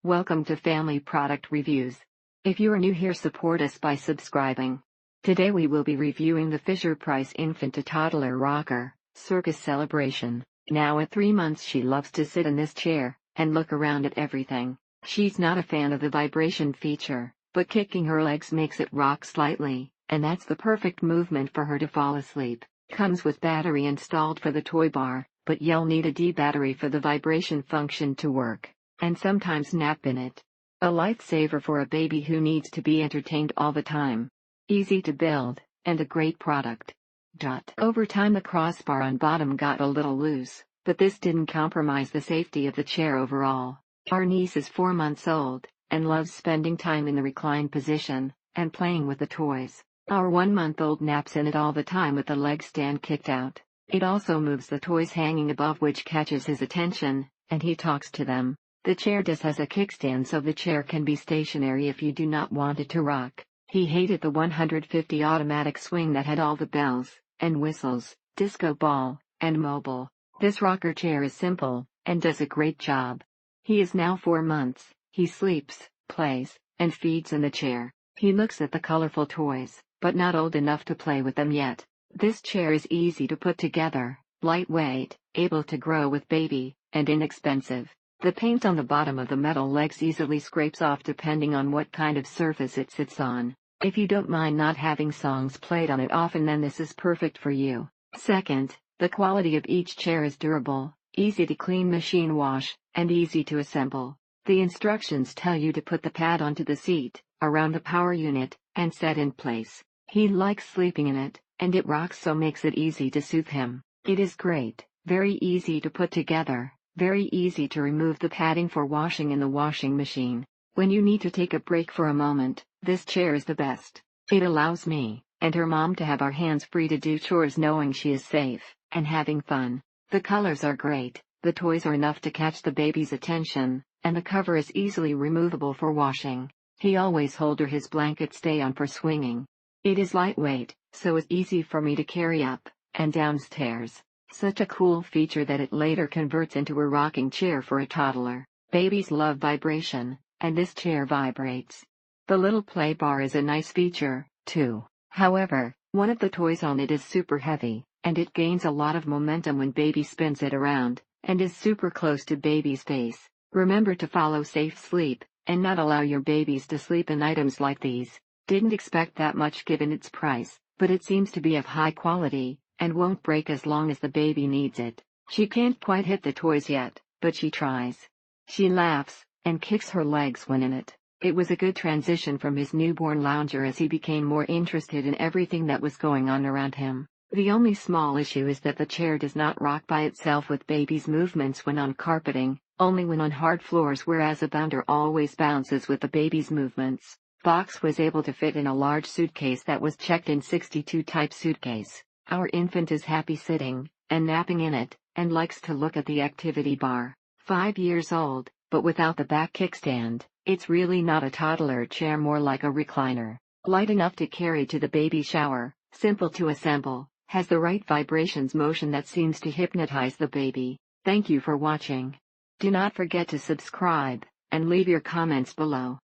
Welcome to Family Product Reviews. If you are new here, support us by subscribing. Today we will be reviewing the Fisher-Price Infant-to-Toddler RockerCircus Celebration. Now at 3 months she loves to sit in this chair and look around at everything. She's not a fan of the vibration feature, but kicking her legs makes it rock slightly, and that's the perfect movement for her to fall asleep. Comes with battery installed for the toy bar, but you'll need a D battery for the vibration function to work, and sometimes nap in it. A lifesaver for a baby who needs to be entertained all the time. Easy to build, and a great product. Over time the crossbar on bottom got a little loose, but this didn't compromise the safety of the chair overall. Our niece is 4 months old, and loves spending time in the reclined position, and playing with the toys. Our 1-month-old naps in it all the time with the leg stand kicked out. It also moves the toys hanging above, which catches his attention, and he talks to them. The chair does has a kickstand, so the chair can be stationary if you do not want it to rock. He hated the 150 automatic swing that had all the bells and whistles, disco ball, and mobile. This rocker chair is simple, and does a great job. He is now 4 months. He sleeps, plays, and feeds in the chair. He looks at the colorful toys, but not old enough to play with them yet. This chair is easy to put together, lightweight, able to grow with baby, and inexpensive. The paint on the bottom of the metal legs easily scrapes off depending on what kind of surface it sits on. If you don't mind not having songs played on it often, then this is perfect for you. Second, the quality of each chair is durable, easy to clean, machine wash, and easy to assemble. The instructions tell you to put the pad onto the seat, around the power unit, and set in place. He likes sleeping in it, and it rocks, so makes it easy to soothe him. It is great, very easy to put together, very easy to remove the padding for washing in the washing machine. When you need to take a break for a moment, this chair is the best. It allows me and her mom to have our hands free to do chores, knowing she is safe and having fun. The colors are great, the toys are enough to catch the baby's attention, and the cover is easily removable for washing. He always holds his blanket stay on for swinging. It is lightweight, so it's easy for me to carry up and downstairs. Such a cool feature that it later converts into a rocking chair for a toddler. Babies love vibration, and this chair vibrates. The little play bar is a nice feature, too. However, one of the toys on it is super heavy, and it gains a lot of momentum when baby spins it around, and is super close to baby's face. Remember to follow safe sleep, and not allow your babies to sleep in items like these. Didn't expect that much given its price, but it seems to be of high quality, and won't break as long as the baby needs it. She can't quite hit the toys yet, but she tries. She laughs, and kicks her legs when in it. It was a good transition from his newborn lounger as he became more interested in everything that was going on around him. The only small issue is that the chair does not rock by itself with baby's movements when on carpeting, only when on hard floors, whereas a bounder always bounces with the baby's movements. Box was able to fit in a large suitcase that was checked in 62 type suitcase. Our infant is happy sitting and napping in it, and likes to look at the activity bar. 5 years old, but without the back kickstand. It's really not a toddler chair, more like a recliner. Light enough to carry to the baby shower, simple to assemble, has the right vibrations motion that seems to hypnotize the baby. Thank you for watching. Do not forget to subscribe, and leave your comments below.